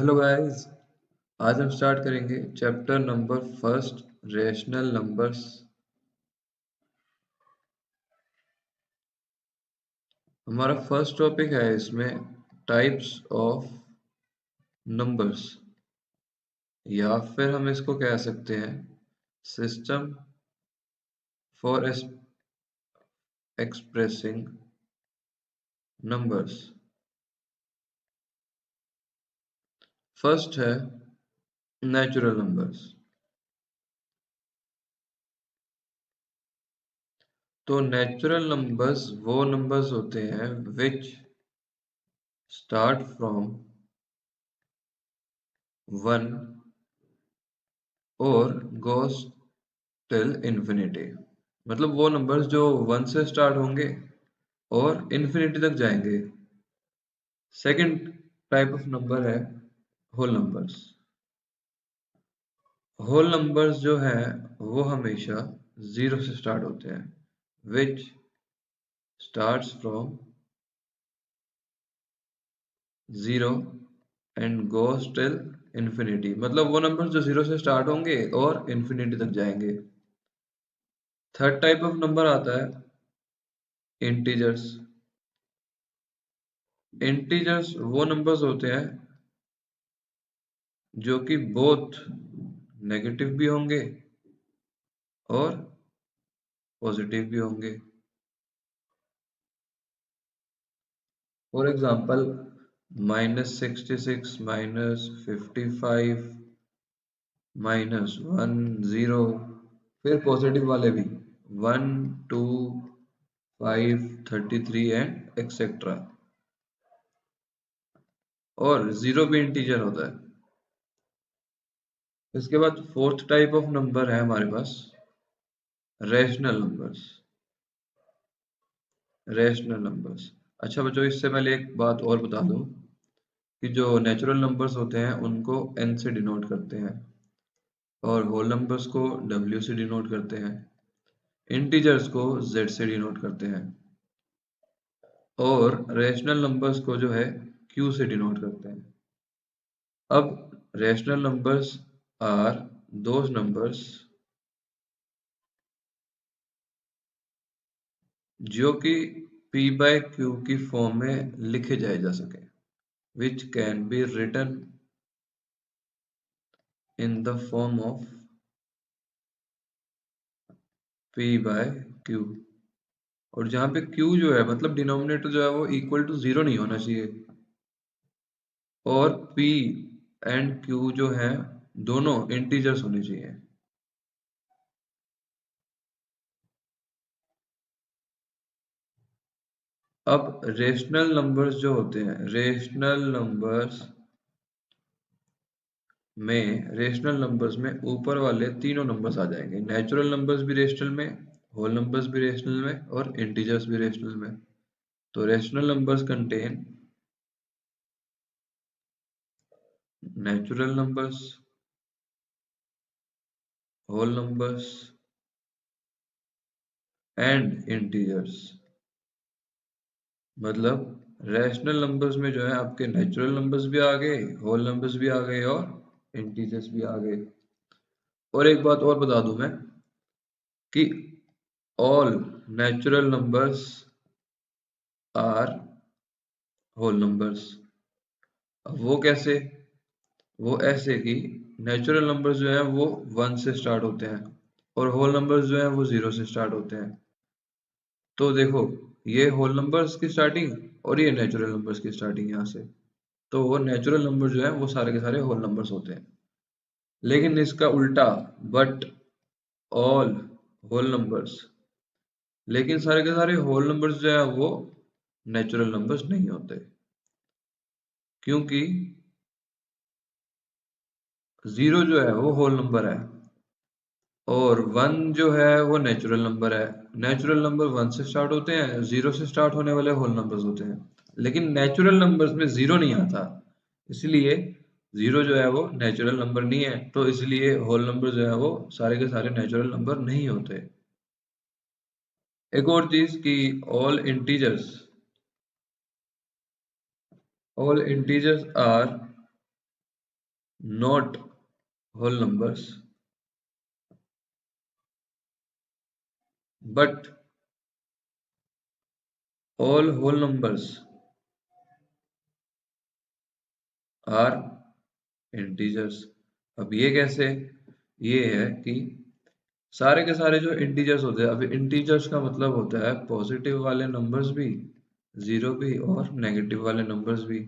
Hello guys. आज हम start करेंगे chapter number first, rational numbers. हमारा फर्स्ट टॉपिक है इसमें टाइप्स ऑफ नंबर्स, या फिर हम इसको कह सकते हैं system for expressing numbers. First है नेचुरल नंबर्स। तो नेचुरल नंबर्स वो नंबर्स होते हैं विच स्टार्ट फ्रॉम 1 और गोस टिल इन्फिनिटी। मतलब वो नंबर्स जो 1 से स्टार्ट होंगे और इन्फिनिटी तक जाएंगे। सेकंड टाइप ऑफ नंबर है होल नंबर्स। होल नंबर्स जो है वो हमेशा 0 से स्टार्ट होते हैं, विच starts from 0 and goes till infinity. मतलब वो नंबर्स जो 0 से स्टार्ट होंगे और इन्फिनिटी तक जाएंगे। थर्ड टाइप ऑफ नंबर आता है इंटीजर्स। इंटीजर्स वो नंबर्स होते हैं जो कि बोथ नेगेटिव भी होंगे और पॉजिटिव भी होंगे। For example -66, -55, -1, 0। फिर पॉजिटिव वाले भी 1, 2, 5, 33 एंड एक्सेट्रा। और 0 भी इंटीजर होता है। इसके बाद फोर्थ टाइप ऑफ नंबर है हमारे पास रैशनल नंबर्स। Rational numbers. अच्छा बच्चों, इससे पहले एक बात और बता दूं कि जो नेचुरल नंबर्स होते हैं उनको n से डिनोट करते हैं और होल नंबर्स को w से डिनोट करते हैं। इंटीजर्स को z से डिनोट करते हैं और रैशनल नंबर्स को जो है q से डिनोट करते हैं। अब rational numbers are those numbers जो कि p बाय q की फॉर्म में लिखे जाए जा सके, which can be written in the form of p by q। और जहां पे q जो है मतलब डिनोमिनेटर जो है वो इक्वल टू 0 नहीं होना चाहिए, और p एंड q जो है दोनों इंटीजर्स होने चाहिए। अब रेशनल नंबर्स जो होते हैं, रेशनल नंबर्स में ऊपर वाले तीनों नंबर्स आ जाएंगे। नेचुरल नंबर्स भी रेशनल में, होल नंबर्स भी रेशनल में और इंटीजर्स भी रेशनल में। तो rational numbers contain natural numbers, whole numbers and integers. मतलब रैशनल नंबर्स में जो है आपके नेचुरल नंबर्स भी आ गए, होल नंबर्स भी आ गए और इंटीजर्स भी आ गए। और एक बात और बता दूं मैं कि all natural numbers are whole numbers. अब वो कैसे? वो ऐसे कि नेचुरल नंबर्स जो है वो 1 से स्टार्ट होते हैं और होल नंबर्स जो है वो 0 से स्टार्ट होते हैं। तो देखो, ये होल नंबर्स की स्टार्टिंग और ये नेचुरल नंबर्स की स्टार्टिंग यहाँ से। तो वो नेचुरल नंबर जो है वो सारे के सारे होल नंबर्स होते हैं। लेकिन इसका उल्टा, बट ऑल होल नंबर्स, लेकिन सारे के सारे होल नंबर्स जो है वो नेचुरल नंबर्स नहीं होते, क्योंकि 0 जो है वो होल नंबर है और 1 जो है वो नेचुरल नंबर है। नेचुरल नंबर 1 से स्टार्ट होते हैं, 0 से स्टार्ट होने वाले होल नंबर्स होते हैं। लेकिन नेचुरल नंबर्स में 0 नहीं आता, इसलिए 0 जो है वो नेचुरल नंबर नहीं है। तो इसलिए होल नंबर जो है वो सारे के सारे नेचुरल नंबर नहीं होते। एक और चीज कि all integers are not whole numbers but all whole numbers are integers। अब ये कैसे? ये है कि सारे के सारे जो इंटीजर्स होते हैं, अभी इंटीजर्स का मतलब होता है पॉजिटिव वाले नंबर्स भी, जीरो भी, और नेगेटिव वाले नंबर्स भी।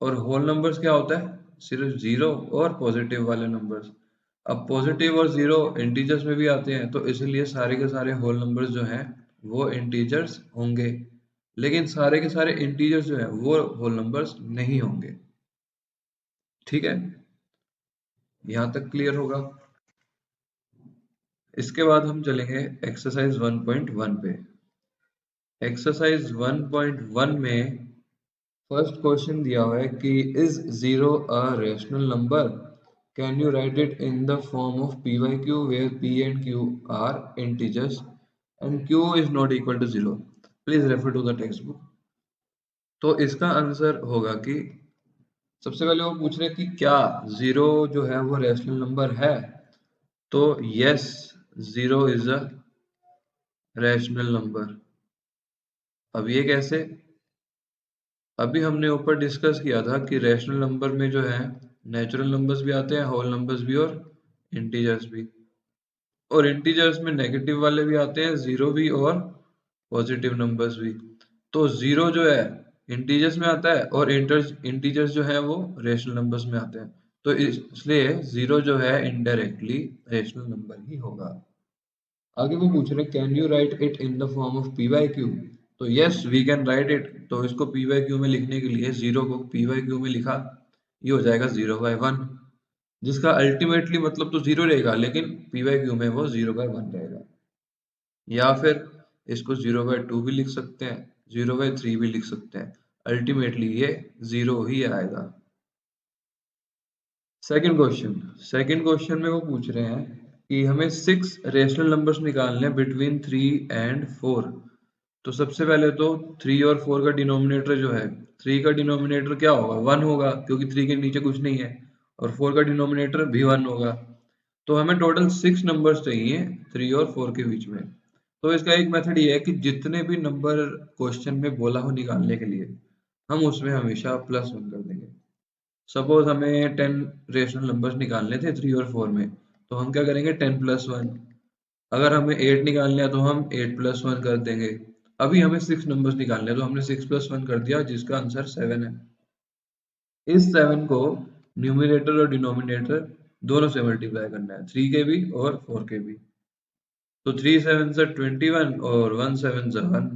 और होल नंबर्स क्या होता है? सिर्फ जीरो और पॉजिटिव वाले नंबर्स। अब पॉजिटिव और जीरो इंटीजर्स में भी आते हैं, तो इसलिए सारे के सारे होल नंबर्स जो हैं वो इंटीजर्स होंगे, लेकिन सारे के सारे इंटीजर्स जो है वो होल नंबर्स नहीं होंगे। ठीक है, यहाँ तक क्लियर होगा। इसके बाद हम चलेंगे एक्सरसाइज 1.1 पे। एक्सरसाइज 1.1 में फर्स्ट क्वेश्चन दिया हुआ है कि is zero a rational number, can you write it in the form of P by Q where P and Q are integers and Q is not equal to zero, please refer to the text book. तो इसका answer होगा कि सबसे पहले वो पूछ रहे हैं कि क्या जीरो जो है वो रेशनल नंबर है, तो yes, zero is a rational number. अब ये कैसे? अभी हमने ऊपर डिस्कस किया था कि रैशनल नंबर में जो है नेचुरल नंबर्स भी आते हैं, होल नंबर्स भी और इंटीजर्स भी। और इंटीजर्स में नेगेटिव वाले भी आते हैं, जीरो भी और पॉजिटिव नंबर्स भी। तो जीरो जो है इंटीजर्स में आता है और इंटीजर्स जो है वो रेशनल नंबर्स में आते हैं। तो इसलिए जीरो जो है इनडायरेक्टली रेशनल नंबर ही होगा। आगे वो पूछ रहे हैं can you write it in the form of P by q, तो yes we can write it. तो इसको पी बाई क्यू में लिखने के लिए जीरो को पी बाई क्यू में लिखा, ये हो जाएगा 0/1, जिसका अल्टीमेटली मतलब तो जीरो रहेगा, लेकिन पी बाई क्यू में वो 0/1 रहेगा। या फिर इसको 0/2 भी लिख सकते हैं, 0/3 भी लिख सकते हैं, अल्टीमेटली ये जीरो ही आएगा। सेकंड क्वेश्चन में वो पूछ रहे हैं कि हमें 6 रेशनल नंबर्स निकालने हैं बिटवीन 3 एंड 4। तो सबसे पहले तो 3 और 4 का डिनोमिनेटर जो है, 3 का डिनोमिनेटर क्या होगा? 1 होगा, क्योंकि 3 के नीचे कुछ नहीं है। और 4 का डिनोमिनेटर भी 1 होगा। तो हमें टोटल 6 नंबर्स चाहिए 3 और 4 के बीच में। तो इसका एक मेथड ये है कि जितने भी नंबर क्वेश्चन में बोला हो निकालने के लिए, हम उसमें हमेशा +1 कर देंगे। सपोज हमें 10 रेशनल नंबर्स निकालने थे 3 और 4 में, तो हम क्या करेंगे? 10+1। अगर हमें 8 निकालने हैं तो हम 8+1 कर देंगे। अभी हमें 6 नंबर्स निकालने हैं तो हमने 6+1 कर दिया, जिसका आंसर 7 है। इस 7 को न्यूमरेटर और डिनोमिनेटर दोनों से मल्टीप्लाई करना है, 3 के भी और 4 के भी। तो 3 7 से 21 और 1 7 से 1,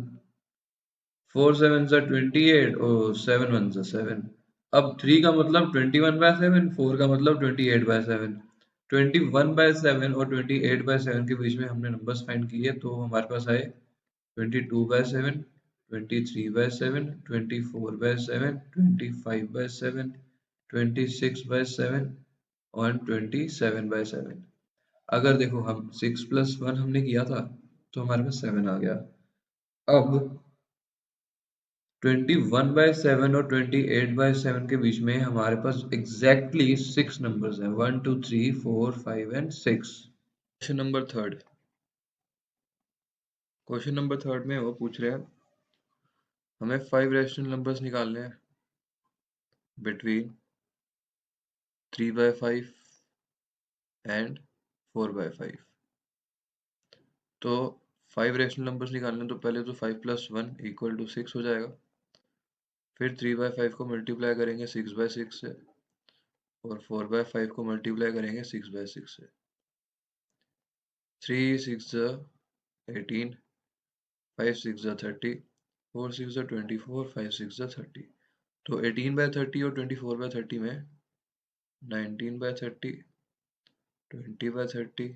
4 7 से 28 और 7 1 से 7। अब 3 का मतलब 21/7, 4 का मतलब 28/7। 21/7 और 28/7 के बीच में हमने नंबर्स फाइंड किए, तो हमारे पास आए 22/7, 23/7, 24/7, 25/7, 26/7 और 27/7। अगर देखो हम 6+1 हमने किया था, तो हमारे पास 7 आ गया। अब 21/7 और 28/7 के बीच में हमारे पास एग्जैक्टली 6 नंबर्स हैं, 1 2 3 4 5 and 6। Question number third. Question number third में वो पूछ रहे हैं हमें 5 रैशनल नंबर्स निकालने हैं बिटवीन 3/5 एंड 4/5। तो 5 रैशनल नंबर्स निकालने, तो पहले तो 5+1 = 6 हो जाएगा। फिर 3/5 को मल्टीप्लाई करेंगे 6/6 से, और 4/5 को मल्टीप्लाई करेंगे 6/6 से। 3 6 18, 5 6 30, 4 6 24, 5 6 30। तो 18/30 और 24/30 में 19/30, 20/30,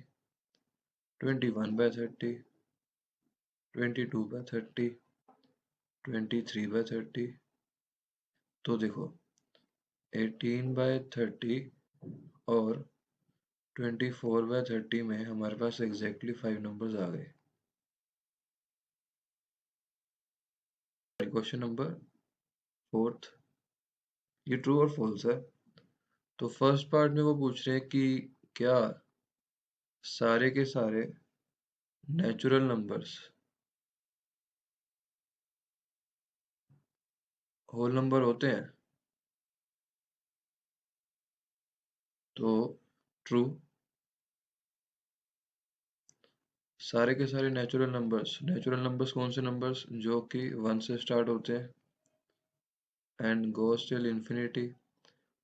21/30, 22/30, 23/30। तो देखो 18/30 और 24/30 में हमारे पास एग्जैक्टली 5 नंबर्स आ गए। क्वेश्चन नंबर फोर्थ, ये ट्रू और फॉल्स है। तो फर्स्ट पार्ट में वो पूछ रहे हैं कि क्या सारे के सारे नेचुरल नंबर्स होल नंबर होते हैं? तो ट्रू। सारे के सारे नेचुरल नंबर्स कौन से नंबर्स जो कि 1 से स्टार्ट होते हैं एंड गोस टिल इंफिनिटी,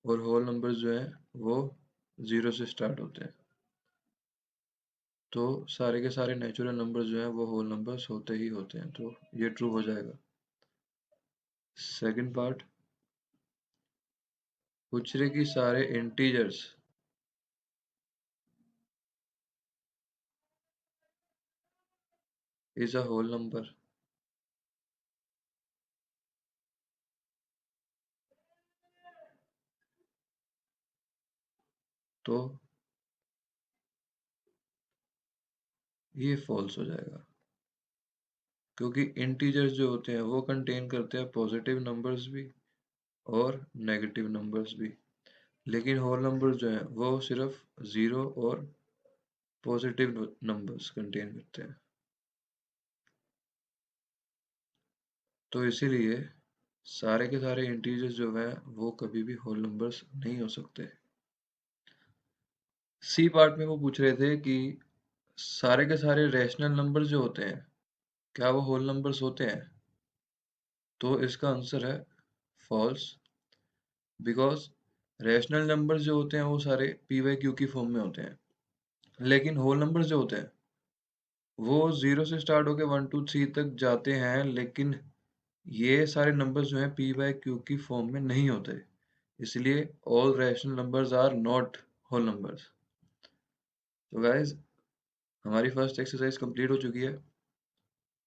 और होल नंबर्स जो है वो 0 से स्टार्ट होते हैं। तो सारे के सारे नेचुरल नंबर्स जो हैं वो होल नंबर्स होते ही होते हैं, तो ये ट्रू हो जाएगा। सेकंड पार्ट पूछ रहे कि सारे integers is a whole number. तो ये फॉल्स हो जाएगा, क्योंकि इंटीजर्स जो होते हैं वो कंटेन करते हैं पॉजिटिव नंबर्स भी और नेगेटिव नंबर्स भी, लेकिन होल नंबर्स जो हैं वो सिर्फ 0 और पॉजिटिव नंबर्स कंटेन करते हैं। तो इसीलिए सारे के सारे इंटीजर्स जो हैं वो कभी भी होल नंबर्स नहीं हो सकते। सी पार्ट में वो पूछ रहे थे कि सारे के सारे रैशनल नंबर्स जो होते हैं क्या वो होल नंबर्स होते हैं? तो इसका आंसर है फॉल्स, बिकॉज रैशनल नंबर्स जो होते हैं वो सारे पी बाई क्यू की फॉर्म में होते हैं, लेकिन होल नंबर्स जो होते हैं वो 0 से स्टार्ट होकर 1 2 3 तक जाते हैं, लेकिन ये सारे नंबर्स जो हैं पी बाई क्यू की फॉर्म में नहीं होते, इसलिए all rational numbers are not whole numbers. तो गाइज हमारी फर्स्ट एक्सरसाइज कंप्लीट हो चुकी है।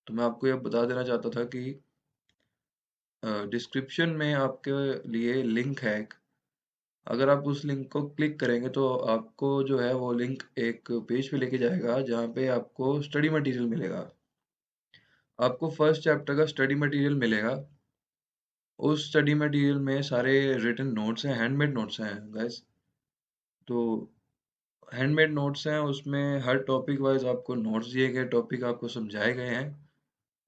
तो मैं आपको यह बता देना चाहता था कि डिस्क्रिप्शन में आपके लिए लिंक है एक, अगर आप उस लिंक को क्लिक करेंगे तो आपको जो है वो लिंक एक पेज पे लेके जाएगा जहाँ पे आपको स्टडी मटेरियल मिलेगा। आपको फर्स्ट चैप्टर का स्टडी मटेरियल मिलेगा। उस स्टडी मटेरियल में सारे रिटन नोट्स हैं, हैंडमेड नोट्स हैं गाइस। तो हैंडमेड नोट्स हैं, उसमें हर टॉपिक वाइज आपको नोट्स दिए गए, टॉपिक आपको समझाए गए हैं,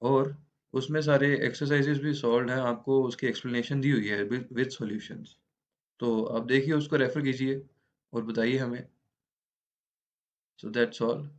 और उसमें सारे एक्सरसाइजेस भी सॉल्व हैं, आपको उसकी एक्सप्लेनेशन दी हुई है विद सॉल्यूशंस। तो आप देखिए, उसको रेफर कीजिए और बताइए हमें। So that's all.